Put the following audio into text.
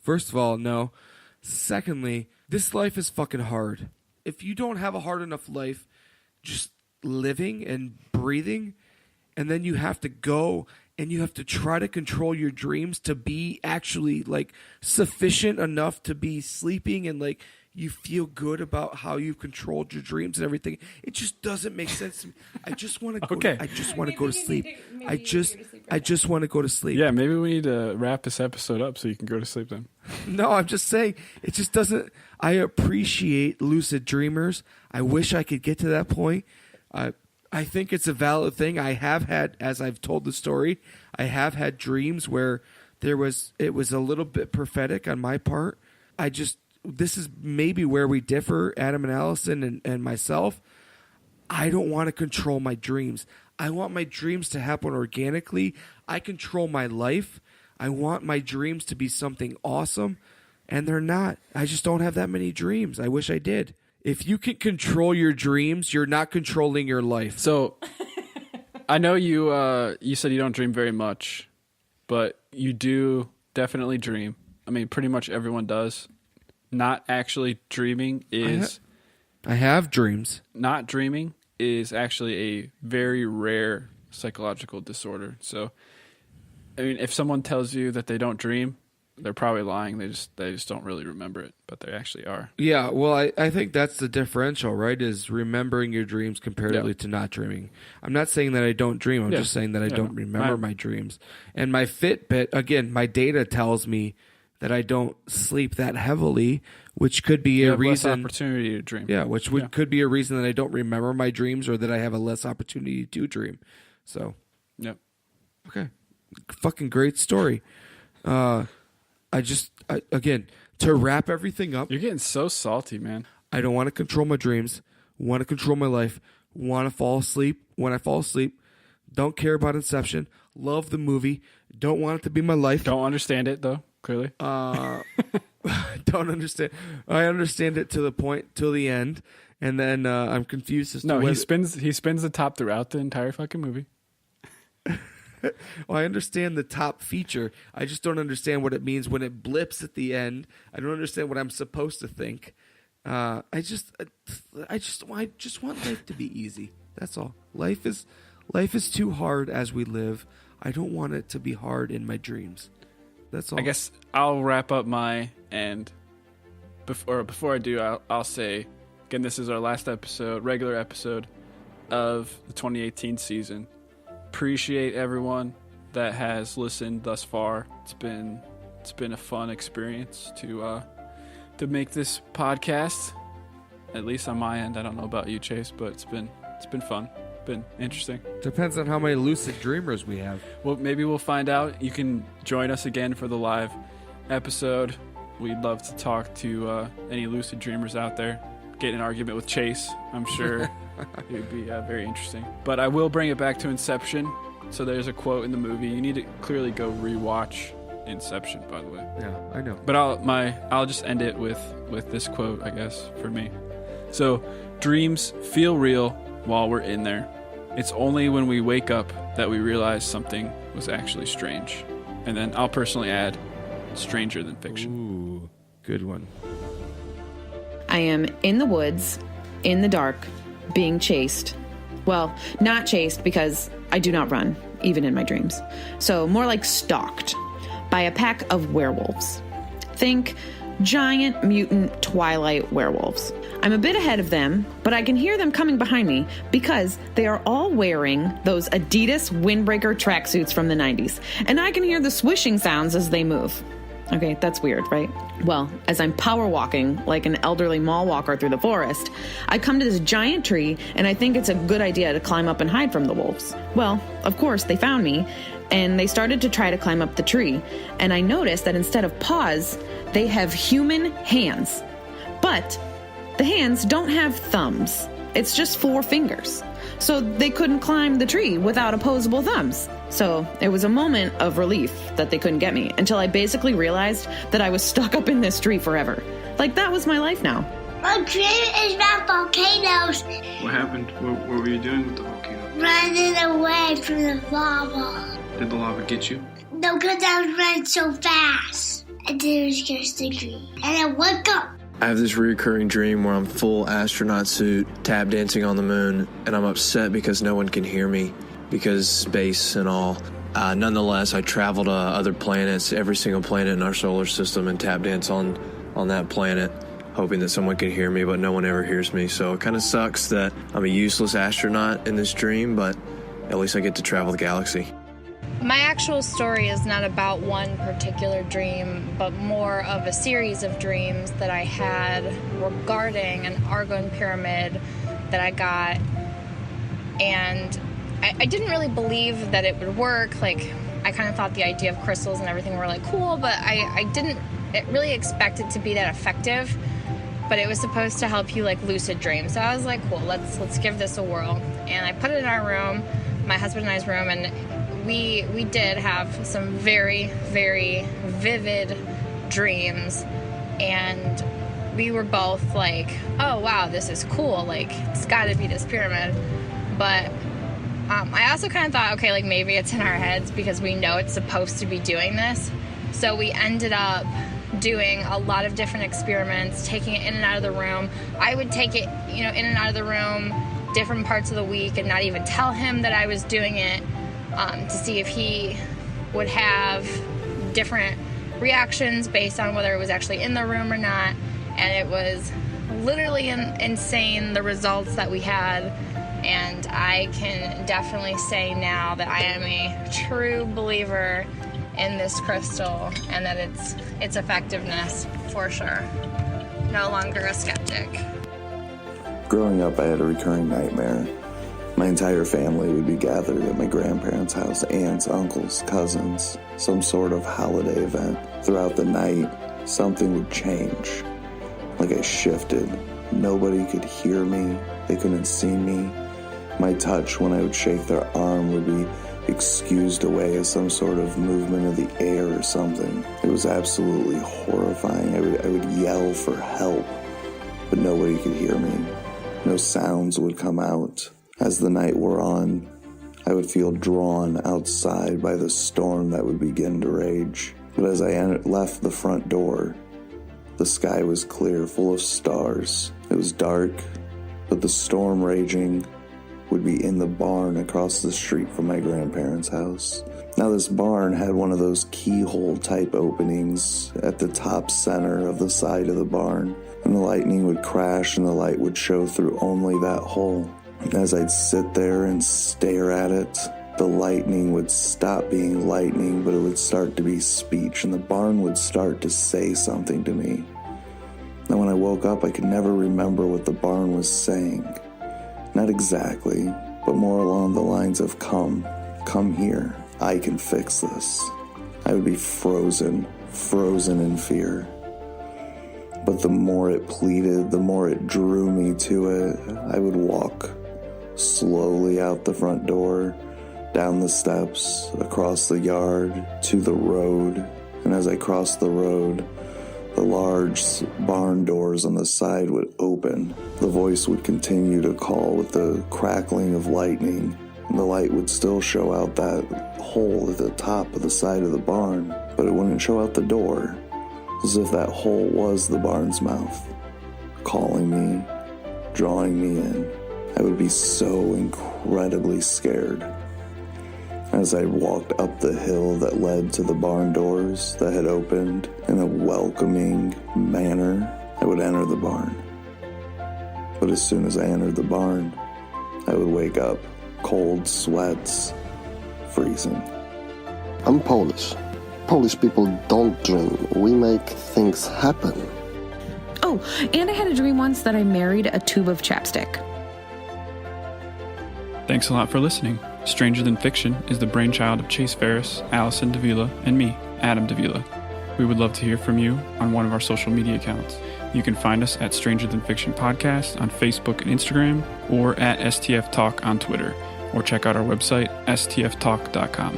First of all, no. Secondly, this life is fucking hard. If you don't have a hard enough life, just living and breathing, and then you have to go and you have to try to control your dreams to be actually like sufficient enough to be sleeping and like you feel good about how you've controlled your dreams and everything. It just doesn't make sense to me. I just want to go. Okay. I just want to go to sleep. I just want to go to sleep. Yeah, maybe we need to wrap this episode up so you can go to sleep then. No, I'm just saying it just doesn't. I appreciate lucid dreamers. I wish I could get to that point. I think it's a valid thing. I have had, as I've told the story, I have had dreams where it was a little bit prophetic on my part. This is maybe where we differ, Adam and Allison and myself. I don't want to control my dreams. I want my dreams to happen organically. I control my life. I want my dreams to be something awesome, and they're not. I just don't have that many dreams. I wish I did. If you can control your dreams, you're not controlling your life. So, I know you said you don't dream very much, but you do definitely dream. I mean, pretty much everyone does. Not actually dreaming is... I have dreams. Not dreaming is actually a very rare psychological disorder. So, I mean, if someone tells you that they don't dream, they're probably lying. They just don't really remember it, but they actually are. Yeah, well, I think that's the differential, right? Is remembering your dreams comparatively to not dreaming. I'm not saying that I don't dream. I'm just saying that I don't remember my dreams. And my Fitbit, again, my data tells me that I don't sleep that heavily, which could be a reason. Less opportunity to dream. Yeah, which could be a reason that I don't remember my dreams or that I have a less opportunity to dream. So, yep. Okay, fucking great story. Again, to wrap everything up. You're getting so salty, man. I don't want to control my dreams. Want to control my life. Want to fall asleep when I fall asleep. Don't care about Inception. Love the movie. Don't want it to be my life. Don't understand it though. Clearly. Don't understand. I understand it to the end, and then I'm confused as to he spins the top throughout the entire fucking movie. Well, I understand the top feature. I just don't understand what it means when it blips at the end. I don't understand what I'm supposed to think. I just want life to be easy. That's all. Life is too hard as we live. I don't want it to be hard in my dreams. That's all. I guess I'll wrap up my end. Before I do, I'll say again, this is our last episode, regular episode of the 2018 season. Appreciate everyone that has listened thus far. It's been a fun experience to make this podcast. At least on my end. I don't know about you, Chase, but it's been fun. Been interesting. Depends on how many lucid dreamers we have. Well, maybe we'll find out. You can join us again for the live episode. We'd love to talk to any lucid dreamers out there. Get in an argument with Chase. I'm sure it would be very interesting. But I will bring it back to Inception. So there's a quote in the movie. You need to clearly go rewatch Inception, by the way. Yeah, I know. But I'll just end it with this quote, I guess, for me. So, dreams feel real while we're in there. It's only when we wake up that we realize something was actually strange. And then I'll personally add, stranger than fiction. Ooh, good one. I am in the woods, in the dark, being chased. Well, not chased because I do not run, even in my dreams. So more like stalked by a pack of werewolves. Think giant mutant twilight werewolves. I'm a bit ahead of them, but I can hear them coming behind me because they are all wearing those Adidas windbreaker tracksuits from the 90s. And I can hear the swishing sounds as they move. Okay, that's weird, right? Well, as I'm power walking like an elderly mall walker through the forest, I come to this giant tree and I think it's a good idea to climb up and hide from the wolves. Well, of course, they found me and they started to try to climb up the tree. And I noticed that instead of paws, they have human hands. But the hands don't have thumbs. It's just 4 fingers. So they couldn't climb the tree without opposable thumbs. So it was a moment of relief that they couldn't get me until I basically realized that I was stuck up in this tree forever. Like, that was my life now. My dream is about volcanoes. What happened? What were you doing with the volcano? Running away from the lava. Did the lava get you? No, because I was running so fast. and then it was just a dream. And I woke up. I have this recurring dream where I'm full astronaut suit, tap dancing on the moon, and I'm upset because no one can hear me, because space and all. Nonetheless, I travel to other planets, every single planet in our solar system, and tap dance on that planet, hoping that someone can hear me, but no one ever hears me. So it kind of sucks that I'm a useless astronaut in this dream, but at least I get to travel the galaxy. My actual story is not about one particular dream, but more of a series of dreams that I had regarding an Argon pyramid that I got. And I didn't really believe that it would work. Like, I kind of thought the idea of crystals and everything were like cool, but I didn't really expect it to be that effective. But it was supposed to help you like lucid dream. So I was like, cool, let's give this a whirl. And I put it in our room, my husband and I's room, and we did have some very, very vivid dreams. And we were both like, oh wow, this is cool. Like, it's gotta be this pyramid. But I also kind of thought, okay, like maybe it's in our heads because we know it's supposed to be doing this. So we ended up doing a lot of different experiments, taking it in and out of the room. I would take it, in and out of the room different parts of the week and not even tell him that I was doing it, to see if he would have different reactions based on whether it was actually in the room or not. And it was literally insane, the results that we had. And I can definitely say now that I am a true believer in this crystal and that its effectiveness, for sure. No longer a skeptic. Growing up, I had a recurring nightmare. My entire family would be gathered at my grandparents' house, aunts, uncles, cousins, some sort of holiday event. Throughout the night, something would change. Like I shifted. Nobody could hear me. They couldn't see me. My touch when I would shake their arm would be excused away as some sort of movement of the air or something. It was absolutely horrifying. I would yell for help, but nobody could hear me. No sounds would come out. As the night wore on, I would feel drawn outside by the storm that would begin to rage. But as I left the front door, the sky was clear, full of stars. It was dark, but the storm raging would be in the barn across the street from my grandparents' house. Now this barn had one of those keyhole type openings at the top center of the side of the barn, and the lightning would crash and the light would show through only that hole. As I'd sit there and stare at it, the lightning would stop being lightning, but it would start to be speech, and the barn would start to say something to me. Now when I woke up, I could never remember what the barn was saying. Not exactly, but more along the lines of come here, I can fix this. I would be frozen in fear. But the more it pleaded, the more it drew me to it. I would walk slowly out the front door, down the steps, across the yard, to the road. And as I crossed the road, the large barn doors on the side would open. The voice would continue to call with the crackling of lightning, and the light would still show out that hole at the top of the side of the barn, but it wouldn't show out the door, as if that hole was the barn's mouth, calling me, drawing me in. I would be so incredibly scared. As I walked up the hill that led to the barn doors that had opened in a welcoming manner, I would enter the barn. But as soon as I entered the barn, I would wake up, cold sweats, freezing. I'm Polish. Polish people don't dream. We make things happen. Oh, and I had a dream once that I married a tube of chapstick. Thanks a lot for listening. Stranger Than Fiction is the brainchild of Chase Ferris, Allison Davila, and me, Adam Davila. We would love to hear from you on one of our social media accounts. You can find us at Stranger Than Fiction Podcast on Facebook and Instagram, or at STF Talk on Twitter, or check out our website, stftalk.com.